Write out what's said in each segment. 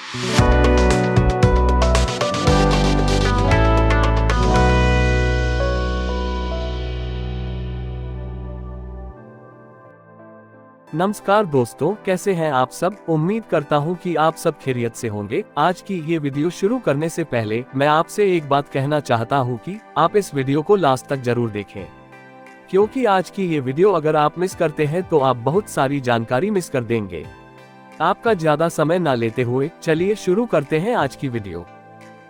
नमस्कार दोस्तों, कैसे हैं आप सब। उम्मीद करता हूं कि आप सब खैरियत से होंगे। आज की ये वीडियो शुरू करने से पहले मैं आपसे एक बात कहना चाहता हूं कि आप इस वीडियो को लास्ट तक जरूर देखें, क्योंकि आज की ये वीडियो अगर आप मिस करते हैं तो आप बहुत सारी जानकारी मिस कर देंगे। आपका ज्यादा समय ना लेते हुए चलिए शुरू करते हैं आज की वीडियो।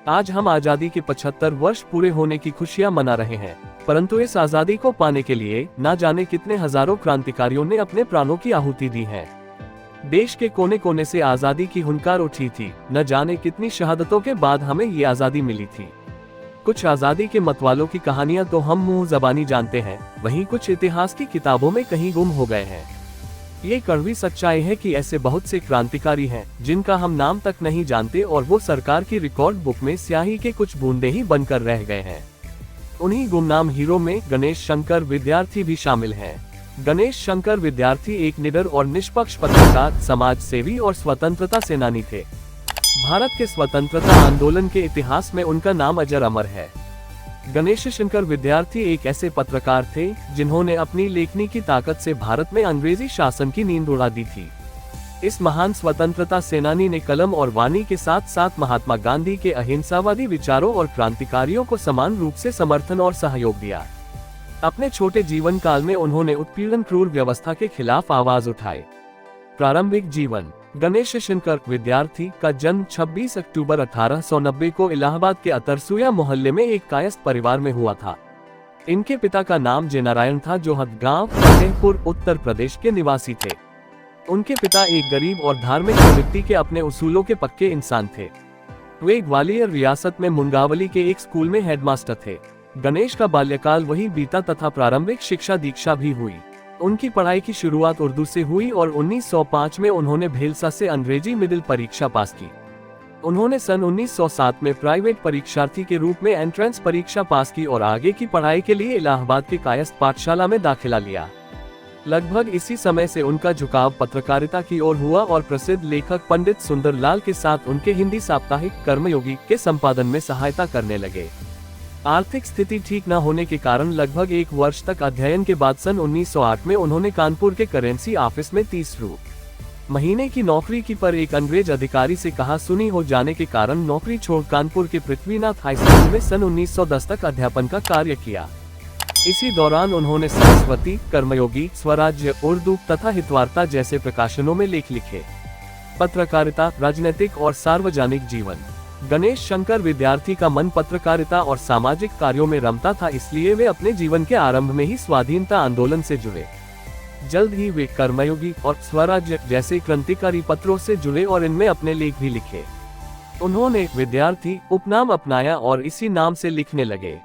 आज हम आजादी के 75 वर्ष पूरे होने की खुशियां मना रहे हैं, परंतु इस आजादी को पाने के लिए न जाने कितने हजारों क्रांतिकारियों ने अपने प्राणों की आहुति दी है। देश के कोने कोने से आजादी की हुंकार उठी थी। न जाने कितनी शहादतों के बाद हमें ये आजादी मिली थी। कुछ आजादी के मतवालों की कहानियां तो हम मुंह जबानी जानते हैं, वहीं कुछ इतिहास की किताबों में कहीं गुम हो गए हैं। ये कड़वी सच्चाई है कि ऐसे बहुत से क्रांतिकारी हैं जिनका हम नाम तक नहीं जानते और वो सरकार की रिकॉर्ड बुक में स्याही के कुछ बूंदे ही बनकर रह गए हैं। उन्हीं गुमनाम हीरो में गणेश शंकर विद्यार्थी भी शामिल हैं। गणेश शंकर विद्यार्थी एक निडर और निष्पक्ष पत्रकार, समाज सेवी और स्वतंत्रता सेनानी थे। भारत के स्वतंत्रता आंदोलन के इतिहास में उनका नाम अजर अमर है। गणेश शंकर विद्यार्थी एक ऐसे पत्रकार थे जिन्होंने अपनी लेखनी की ताकत से भारत में अंग्रेजी शासन की नींद उड़ा दी थी। इस महान स्वतंत्रता सेनानी ने कलम और वाणी के साथ साथ महात्मा गांधी के अहिंसावादी विचारों और क्रांतिकारियों को समान रूप से समर्थन और सहयोग दिया। अपने छोटे जीवन काल में उन्होंने उत्पीड़न क्रूर व्यवस्था के खिलाफ आवाज उठाई। प्रारंभिक जीवन। गणेश शंकर विद्यार्थी का जन्म 26 अक्टूबर 1890 को इलाहाबाद के अतरसुया मोहल्ले में एक कायस्थ परिवार में हुआ था। इनके पिता का नाम जयनारायण था, जो हदगांव, फतेहपुर, उत्तर प्रदेश के निवासी थे। उनके पिता एक गरीब और धार्मिक प्रवृत्ति के अपने उसूलों के पक्के इंसान थे। वे ग्वालियर रियासत में मुंगावली के एक स्कूल में हेडमास्टर थे। गणेश का बाल्यकाल वही बीता तथा प्रारंभिक शिक्षा दीक्षा भी हुई। उनकी पढ़ाई की शुरुआत उर्दू से हुई और 1905 में उन्होंने भेलसा से अंग्रेजी मिडिल परीक्षा पास की। उन्होंने सन 1907 में प्राइवेट परीक्षार्थी के रूप में एंट्रेंस परीक्षा पास की और आगे की पढ़ाई के लिए इलाहाबाद के कायस्थ पाठशाला में दाखिला लिया। लगभग इसी समय से उनका झुकाव पत्रकारिता की ओर हुआ और प्रसिद्ध लेखक पंडित सुंदरलाल के साथ उनके हिंदी साप्ताहिक कर्मयोगी के संपादन में सहायता करने लगे। आर्थिक स्थिति ठीक न होने के कारण लगभग एक वर्ष तक अध्ययन के बाद सन 1908 में उन्होंने कानपुर के करेंसी ऑफिस में 30 महीने की नौकरी की पर एक अंग्रेज अधिकारी से कहा सुनी हो जाने के कारण नौकरी छोड़ कानपुर के पृथ्वीनाथ हाई स्कूल में सन 1910 तक अध्यापन का कार्य किया। इसी दौरान उन्होंने सरस्वती, कर्मयोगी, स्वराज्य, उर्दू तथा हितवार्ता जैसे प्रकाशनों में लेख लिखे। पत्रकारिता, राजनीतिक और सार्वजनिक जीवन। गणेश शंकर विद्यार्थी का मन पत्रकारिता और सामाजिक कार्यों में रमता था, इसलिए वे अपने जीवन के आरंभ में ही स्वाधीनता आंदोलन से जुड़े। जल्द ही वे कर्मयोगी और स्वराज्य जैसे क्रांतिकारी पत्रों से जुड़े और इनमें अपने लेख भी लिखे। उन्होंने विद्यार्थी उपनाम अपनाया और इसी नाम से लिखने लगे।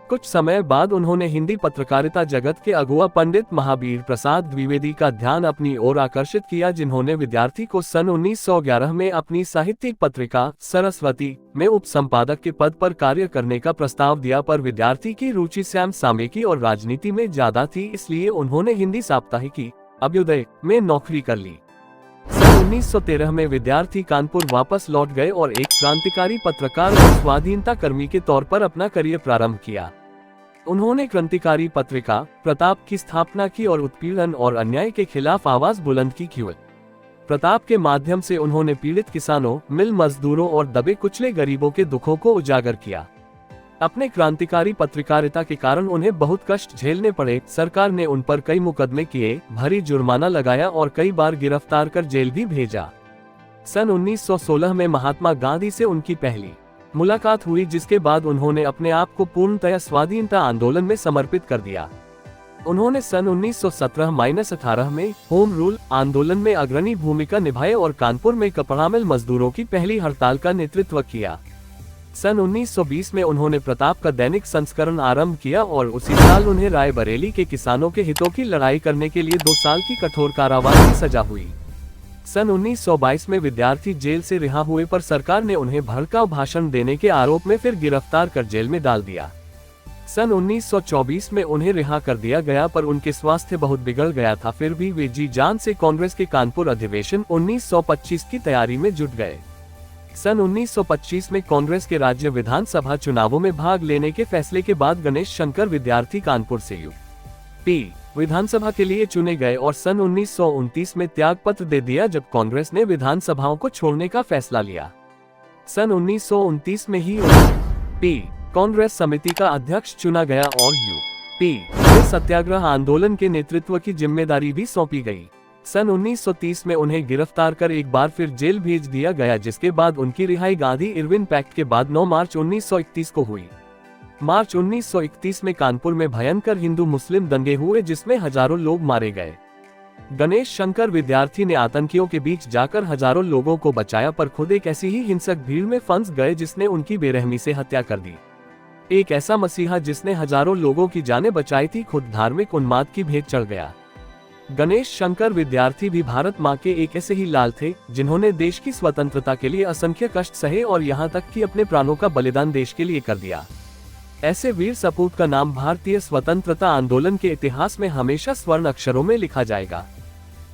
कुछ समय बाद उन्होंने हिंदी पत्रकारिता जगत के अगुआ पंडित महावीर प्रसाद द्विवेदी का ध्यान अपनी ओर आकर्षित किया, जिन्होंने विद्यार्थी को सन 1911 में अपनी साहित्यिक पत्रिका सरस्वती में उप संपादक के पद पर कार्य करने का प्रस्ताव दिया, पर विद्यार्थी की रुचि श्याम सामेकी और राजनीति में ज्यादा थी, इसलिए उन्होंने हिंदी साप्ताहिकी अभ्युदय में नौकरी कर ली। सन 1913 में विद्यार्थी कानपुर वापस लौट गए और एक क्रांतिकारी पत्रकार और स्वाधीनता कर्मी के तौर पर अपना करियर प्रारंभ किया। उन्होंने क्रांतिकारी पत्रिका प्रताप की स्थापना की और उत्पीड़न और अन्याय के खिलाफ आवाज बुलंद की। प्रताप के माध्यम से उन्होंने पीड़ित किसानों, मिल मजदूरों और दबे कुचले गरीबों के दुखों को उजागर किया। अपने क्रांतिकारी पत्रकारिता के कारण उन्हें बहुत कष्ट झेलने पड़े। सरकार ने उन पर कई मुकदमे किए, भारी जुर्माना लगाया और कई बार गिरफ्तार कर जेल भी भेजा। सन 1916 में महात्मा गांधी से उनकी पहली मुलाकात हुई, जिसके बाद उन्होंने अपने आप को पूर्णतया स्वाधीनता आंदोलन में समर्पित कर दिया। उन्होंने सन 1917-18 में होम रूल आंदोलन में अग्रणी भूमिका निभाई और कानपुर में कपड़ा मिल मजदूरों की पहली हड़ताल का नेतृत्व किया। सन 1920 में उन्होंने प्रताप का दैनिक संस्करण आरंभ किया और उसी साल उन्हें रायबरेली के किसानों के हितों की लड़ाई करने के लिए 2 साल की कठोर कारावास की सजा हुई। सन 1922 में विद्यार्थी जेल से रिहा हुए, पर सरकार ने उन्हें भड़काऊ भाषण देने के आरोप में फिर गिरफ्तार कर जेल में डाल दिया। सन 1924 में उन्हें रिहा कर दिया गया, पर उनके स्वास्थ्य बहुत बिगड़ गया था। फिर भी वे जी जान से कांग्रेस के कानपुर अधिवेशन 1925 की तैयारी में जुट गए। सन 1925 में कांग्रेस के राज्य विधानसभा चुनावों में भाग लेने के फैसले के बाद गणेश शंकर विद्यार्थी कानपुर से यूपी विधानसभा के लिए चुने गए और सन 1929 में त्यागपत्र दे दिया जब कांग्रेस ने विधानसभाओं को छोड़ने का फैसला लिया। सन 1929 में ही यूपी कांग्रेस समिति का अध्यक्ष चुना गया और यूपी में सत्याग्रह आंदोलन के नेतृत्व की जिम्मेदारी भी सौंपी गई। सन 1930 में उन्हें गिरफ्तार कर एक बार फिर जेल भेज दिया गया, जिसके बाद उनकी रिहाई गांधी इरविन पैक्ट के बाद 9 मार्च 1931 को हुई। मार्च 1931 में कानपुर में भयंकर हिंदू मुस्लिम दंगे हुए जिसमें हजारों लोग मारे गए। गणेश शंकर विद्यार्थी ने आतंकियों के बीच जाकर हजारों लोगों को बचाया, पर खुद एक ऐसी ही हिंसक भीड़ में फंस गए जिसने उनकी बेरहमी से हत्या कर दी। एक ऐसा मसीहा जिसने हजारों लोगों की जानें बचाई थी खुद धार्मिक उन्माद की भेंट चढ़ गया। गणेश शंकर विद्यार्थी भी भारत माँ के एक ऐसे ही लाल थे जिन्होंने देश की स्वतंत्रता के लिए असंख्य कष्ट सहे और यहाँ तक कि अपने प्राणों का बलिदान देश के लिए कर दिया। ऐसे वीर सपूत का नाम भारतीय स्वतंत्रता आंदोलन के इतिहास में हमेशा स्वर्ण अक्षरों में लिखा जाएगा।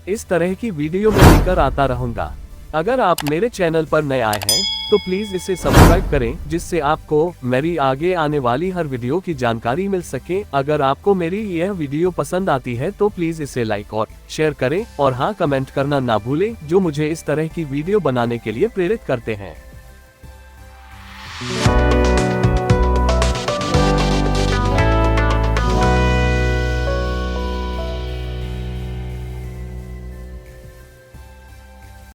इस तरह की वीडियो में लेकर आता रहूंगा। अगर आप मेरे चैनल पर नए आए हैं तो प्लीज इसे सब्सक्राइब करें, जिससे आपको मेरी आगे आने वाली हर वीडियो की जानकारी मिल सके। अगर आपको मेरी यह वीडियो पसंद आती है तो प्लीज इसे लाइक और शेयर करें, और हाँ, कमेंट करना ना भूलें, जो मुझे इस तरह की वीडियो बनाने के लिए प्रेरित करते हैं।